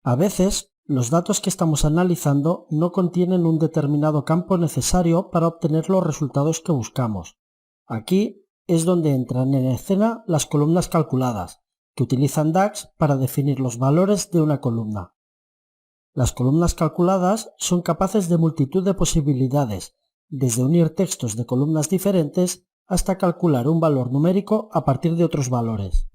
A veces, los datos que estamos analizando no contienen un determinado campo necesario para obtener los resultados que buscamos. Aquí es donde entran en escena las columnas calculadas, que utilizan DAX para definir los valores de una columna. Las columnas calculadas son capaces de multitud de posibilidades, desde unir textos de columnas diferentes hasta calcular un valor numérico a partir de otros valores.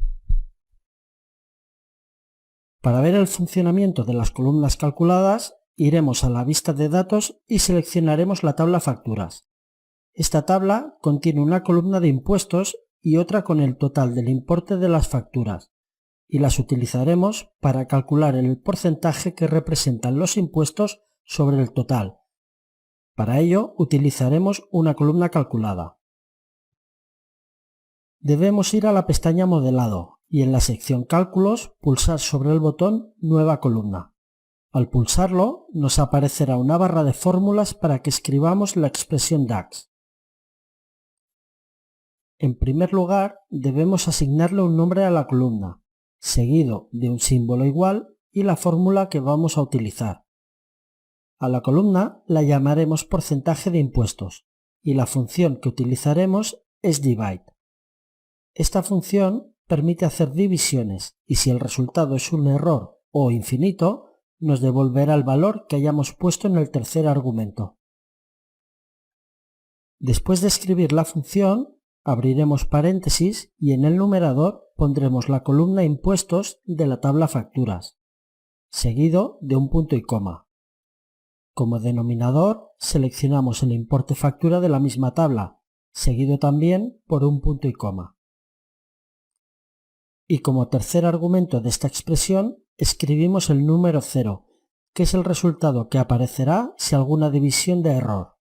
Para ver el funcionamiento de las columnas calculadas, iremos a la vista de datos y seleccionaremos la tabla facturas. Esta tabla contiene una columna de impuestos y otra con el total del importe de las facturas, y las utilizaremos para calcular el porcentaje que representan los impuestos sobre el total. Para ello utilizaremos una columna calculada. Debemos ir a la pestaña Modelado y en la sección Cálculos pulsar sobre el botón Nueva columna. Al pulsarlo nos aparecerá una barra de fórmulas para que escribamos la expresión DAX. En primer lugar debemos asignarle un nombre a la columna, seguido de un símbolo igual y la fórmula que vamos a utilizar. A la columna la llamaremos porcentaje de impuestos y la función que utilizaremos es divide. Esta función permite hacer divisiones y si el resultado es un error o infinito, nos devolverá el valor que hayamos puesto en el tercer argumento. Después de escribir la función, abriremos paréntesis y en el numerador pondremos la columna impuestos de la tabla facturas, seguido de un punto y coma. Como denominador, seleccionamos el importe factura de la misma tabla, seguido también por un punto y coma. Y como tercer argumento de esta expresión, escribimos el número 0, que es el resultado que aparecerá si alguna división de error.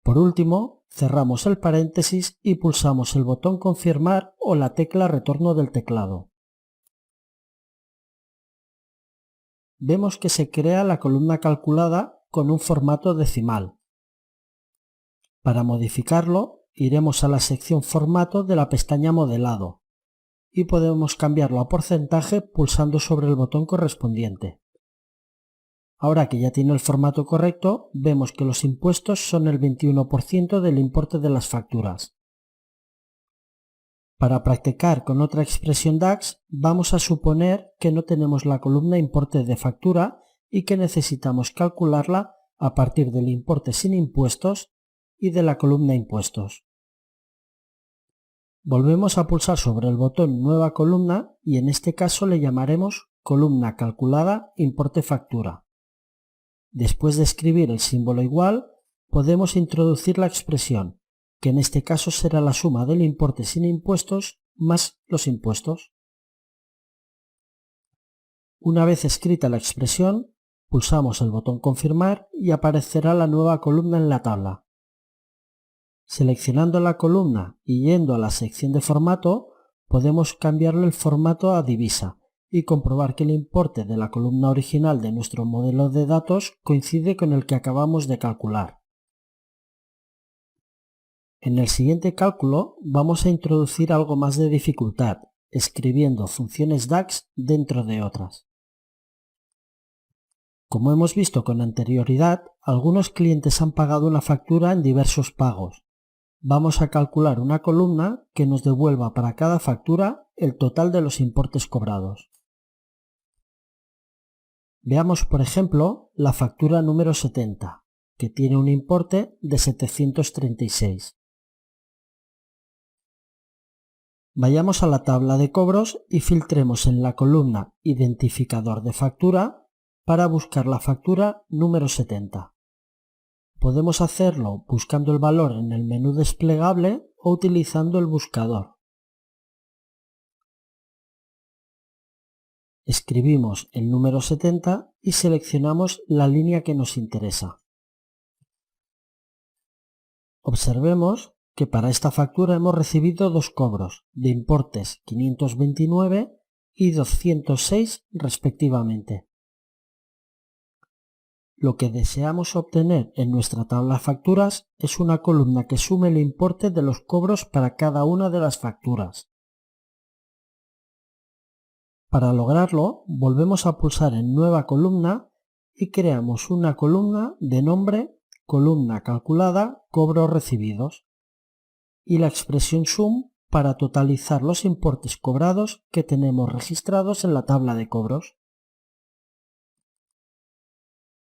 Por último, cerramos el paréntesis y pulsamos el botón Confirmar o la tecla Retorno del teclado. Vemos que se crea la columna calculada con un formato decimal. Para modificarlo, iremos a la sección Formato de la pestaña Modelado y podemos cambiarlo a porcentaje pulsando sobre el botón correspondiente. Ahora que ya tiene el formato correcto, vemos que los impuestos son el 21% del importe de las facturas. Para practicar con otra expresión DAX, vamos a suponer que no tenemos la columna importe de factura y que necesitamos calcularla a partir del importe sin impuestos y de la columna impuestos. Volvemos a pulsar sobre el botón Nueva columna y en este caso le llamaremos columna calculada importe factura. Después de escribir el símbolo igual, podemos introducir la expresión, que en este caso será la suma del importe sin impuestos más los impuestos. Una vez escrita la expresión, pulsamos el botón Confirmar y aparecerá la nueva columna en la tabla. Seleccionando la columna y yendo a la sección de formato, podemos cambiarle el formato a divisa y comprobar que el importe de la columna original de nuestro modelo de datos coincide con el que acabamos de calcular. En el siguiente cálculo vamos a introducir algo más de dificultad, escribiendo funciones DAX dentro de otras. Como hemos visto con anterioridad, algunos clientes han pagado una factura en diversos pagos. Vamos a calcular una columna que nos devuelva para cada factura el total de los importes cobrados. Veamos, por ejemplo, la factura número 70, que tiene un importe de 736. Vayamos a la tabla de cobros y filtremos en la columna Identificador de factura para buscar la factura número 70. Podemos hacerlo buscando el valor en el menú desplegable o utilizando el buscador. Escribimos el número 70 y seleccionamos la línea que nos interesa. Observemos que para esta factura hemos recibido dos cobros de importes 529 y 206 respectivamente. Lo que deseamos obtener en nuestra tabla facturas es una columna que sume el importe de los cobros para cada una de las facturas. Para lograrlo, volvemos a pulsar en Nueva columna y creamos una columna de nombre, columna calculada, cobros recibidos, y la expresión sum para totalizar los importes cobrados que tenemos registrados en la tabla de cobros.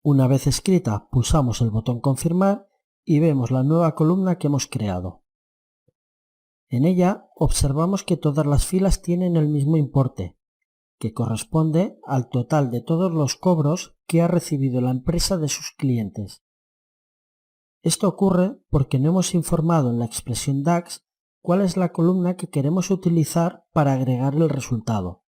Una vez escrita, pulsamos el botón confirmar y vemos la nueva columna que hemos creado. En ella observamos que todas las filas tienen el mismo importe, que corresponde al total de todos los cobros que ha recibido la empresa de sus clientes. Esto ocurre porque no hemos informado en la expresión DAX cuál es la columna que queremos utilizar para agregar el resultado.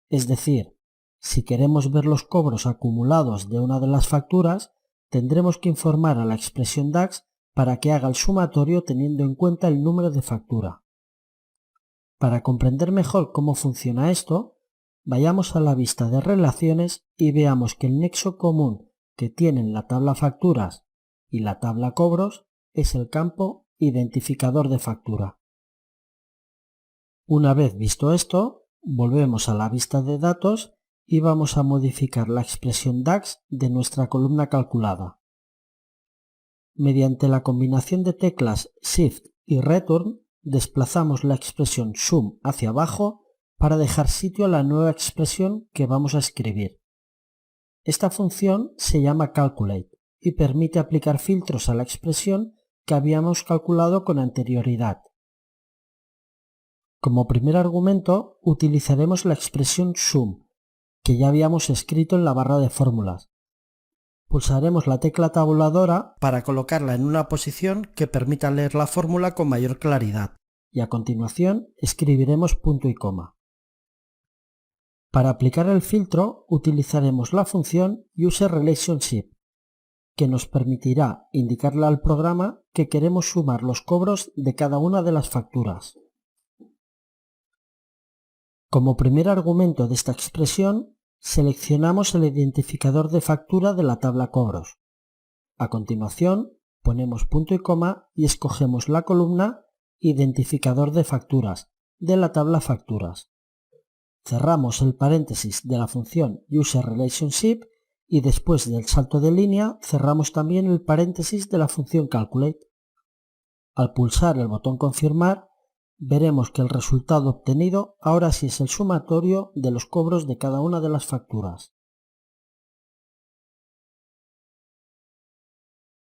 Es decir, si queremos ver los cobros acumulados de una de las facturas, tendremos que informar a la expresión DAX para que haga el sumatorio teniendo en cuenta el número de factura. Para comprender mejor cómo funciona esto, vayamos a la vista de relaciones y veamos que el nexo común que tienen la tabla facturas y la tabla cobros es el campo identificador de factura. Una vez visto esto, volvemos a la vista de datos y vamos a modificar la expresión DAX de nuestra columna calculada. Mediante la combinación de teclas Shift y Return, desplazamos la expresión sum hacia abajo para dejar sitio a la nueva expresión que vamos a escribir. Esta función se llama Calculate y permite aplicar filtros a la expresión que habíamos calculado con anterioridad. Como primer argumento utilizaremos la expresión sum, que ya habíamos escrito en la barra de fórmulas. Pulsaremos la tecla tabuladora para colocarla en una posición que permita leer la fórmula con mayor claridad y a continuación escribiremos punto y coma. Para aplicar el filtro utilizaremos la función useRelationship, que nos permitirá indicarle al programa que queremos sumar los cobros de cada una de las facturas. Como primer argumento de esta expresión, seleccionamos el identificador de factura de la tabla cobros. A continuación, ponemos punto y coma y escogemos la columna Identificador de facturas de la tabla facturas. Cerramos el paréntesis de la función useRelationship y después del salto de línea cerramos también el paréntesis de la función Calculate. Al pulsar el botón confirmar, veremos que el resultado obtenido ahora sí es el sumatorio de los cobros de cada una de las facturas.